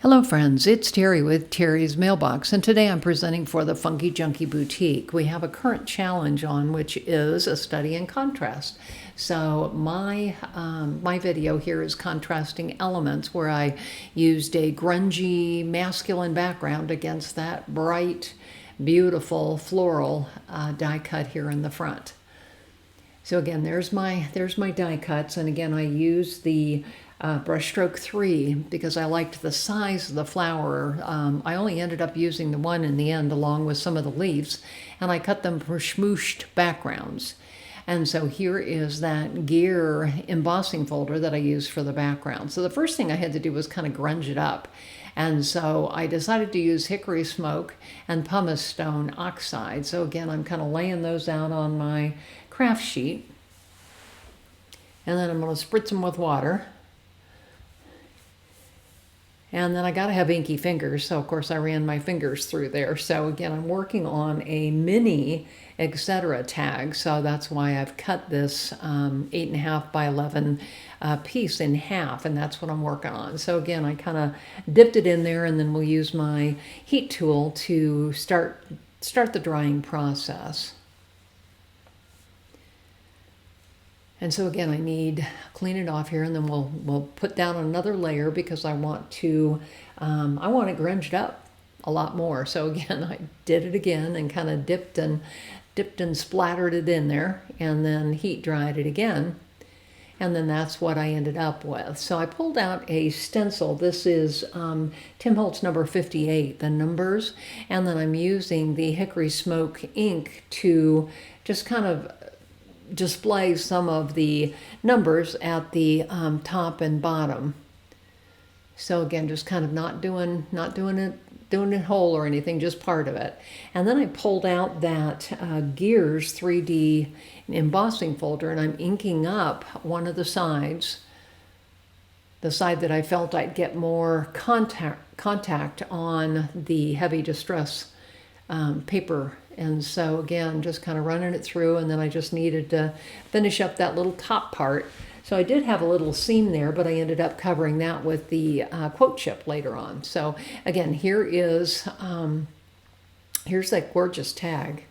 Hello friends, it's Terry with Terry's Mailbox, and today I'm presenting for the Funky Junkie Boutique. We have a current challenge on, which is a study in contrast. So my video here is contrasting elements, where I used a grungy masculine background against that bright, beautiful floral die cut here in the front. So again, there's my die cuts, and again I use the brushstroke 3 because I liked the size of the flower. I only ended up using the one in the end along with some of the leaves, and I cut them for smooshed backgrounds. And so here is that gear embossing folder that I used for the background. So the first thing I had to do was kind of grunge it up. And so I decided to use hickory smoke and pumice stone oxide. So again, I'm kind of laying those out on my craft sheet. And then I'm going to spritz them with water. And then I got to have inky fingers, so of course I ran my fingers through there. So again, I'm working on a mini etc. tag, so that's why I've cut this 8.5 by 11 piece in half, and that's what I'm working on. So again, I kind of dipped it in there, and then we'll use my heat tool to start the drying process. And so again, I need clean it off here, and then we'll put down another layer because I want to it grunged up a lot more. So again, I did it again and kind of dipped and splattered it in there, and then heat dried it again. And then that's what I ended up with. So I pulled out a stencil. This is Tim Holtz number 58, the numbers. And then I'm using the hickory smoke ink to just kind of display some of the numbers at the top and bottom. So again, just kind of not doing it whole or anything, just part of it. And then I pulled out that Gears 3D embossing folder, and I'm inking up one of the sides, the side that I felt I'd get more contact on the heavy distress paper. And so again, just kind of running it through, and then I just needed to finish up that little top part. So I did have a little seam there, but I ended up covering that with the quote chip later on. So again, here's that gorgeous tag,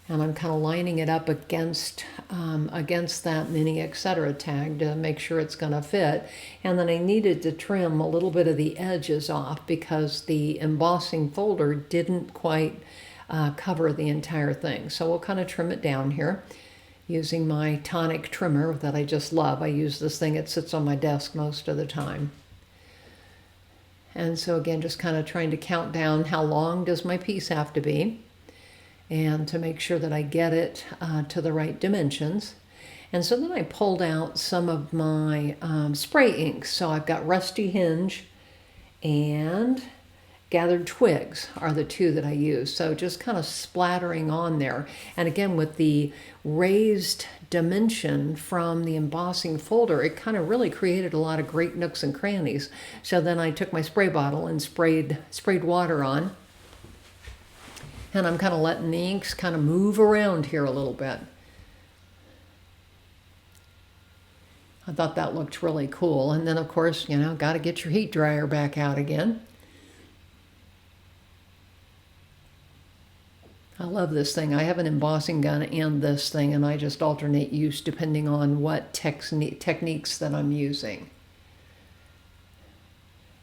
and I'm kind of lining it up against that mini etc. tag to make sure it's going to fit. And then I needed to trim a little bit of the edges off because the embossing folder didn't quite cover the entire thing. So we'll kind of trim it down here using my tonic trimmer that I just love. I use this thing, it sits on my desk most of the time. And so again, just kind of trying to count down how long does my piece have to be, and to make sure that I get it to the right dimensions. And so then I pulled out some of my spray inks. So I've got Rusty Hinge and Gathered Twigs are the two that I use. So just kind of splattering on there. And again, with the raised dimension from the embossing folder, it kind of really created a lot of great nooks and crannies. So then I took my spray bottle and sprayed water on. And I'm kind of letting the inks kind of move around here a little bit. I thought that looked really cool. And then of course, got to get your heat dryer back out again. I love this thing. I have an embossing gun and this thing, and I just alternate use depending on what techniques that I'm using.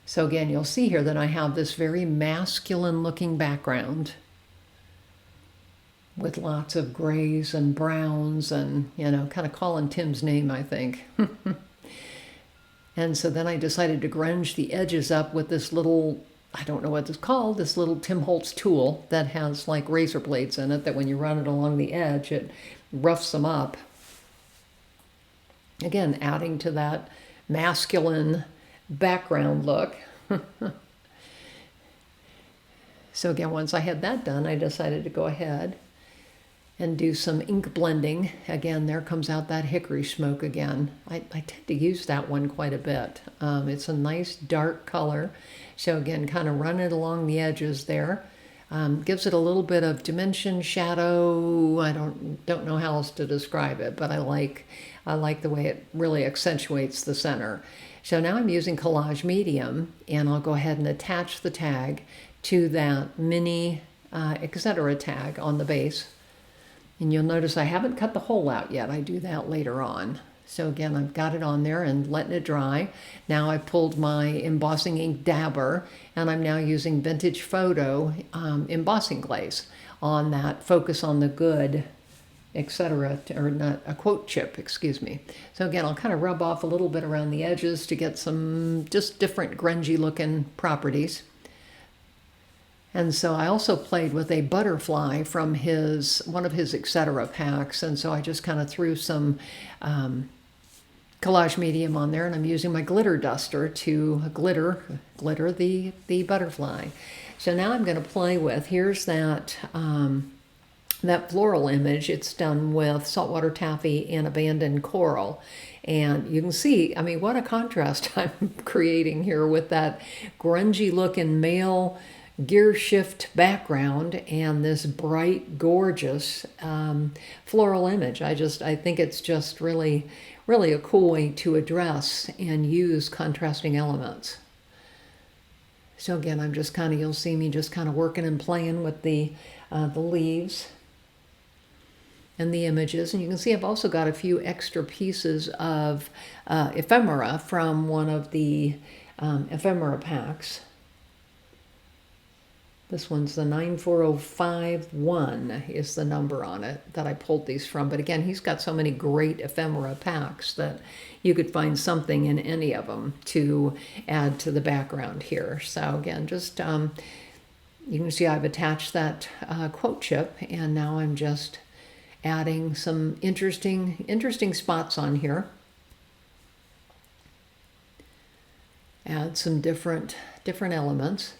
So again, you'll see here that I have this very masculine looking background with lots of grays and browns and, kind of calling Tim's name, I think. And so then I decided to grunge the edges up with this little, I don't know what it's called, this little Tim Holtz tool that has like razor blades in it, that when you run it along the edge, it roughs them up. Again, adding to that masculine background look. So again, once I had that done, I decided to go ahead and do some ink blending. Again, there comes out that hickory smoke again. I tend to use that one quite a bit. It's a nice dark color. So again, kind of run it along the edges there. Gives it a little bit of dimension, shadow. I don't know how else to describe it, but I like the way it really accentuates the center. So now I'm using collage medium, and I'll go ahead and attach the tag to that mini etc. tag on the base. And you'll notice I haven't cut the hole out yet. I do that later on. So again, I've got it on there and letting it dry. Now I pulled my embossing ink dabber, and I'm now using Vintage Photo embossing glaze on that Focus on the Good, etc., or not, a quote chip, excuse me. So again, I'll kind of rub off a little bit around the edges to get some just different grungy looking properties. And so I also played with a butterfly from one of his etc. packs, and so I just kind of threw some collage medium on there, and I'm using my glitter duster to glitter the butterfly. So now I'm going to play with, here's that that floral image. It's done with saltwater taffy and abandoned coral. And you can see, I mean, what a contrast I'm creating here with that grungy looking male gear shift background and this bright, gorgeous floral image. I think it's just really a cool way to address and use contrasting elements. So again, I'm just kind of, you'll see me just kind of working and playing with the leaves and the images. And you can see I've also got a few extra pieces of ephemera from one of the ephemera packs. This one's the 94051 is the number on it that I pulled these from. But again, he's got so many great ephemera packs that you could find something in any of them to add to the background here. So again, just you can see I've attached that quote chip, and now I'm just adding some interesting spots on here. Add some different elements.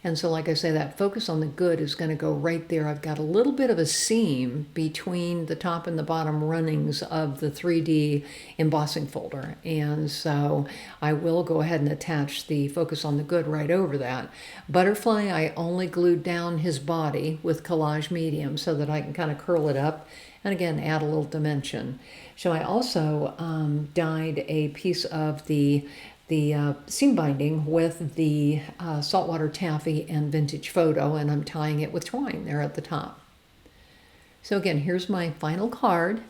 And so, like I say, that Focus on the Good is going to go right there. I've got a little bit of a seam between the top and the bottom runnings of the 3D embossing folder. And so I will go ahead and attach the Focus on the Good right over that. Butterfly, I only glued down his body with collage medium so that I can kind of curl it up and again add a little dimension. So I also dyed a piece of the seam binding with the saltwater taffy and Vintage Photo, and I'm tying it with twine there at the top. So again, here's my final card.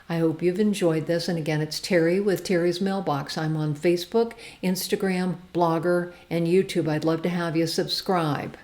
I hope you've enjoyed this, and again, it's Terry with Terry's Mailbox. I'm on Facebook, Instagram, Blogger, and YouTube. I'd love to have you subscribe.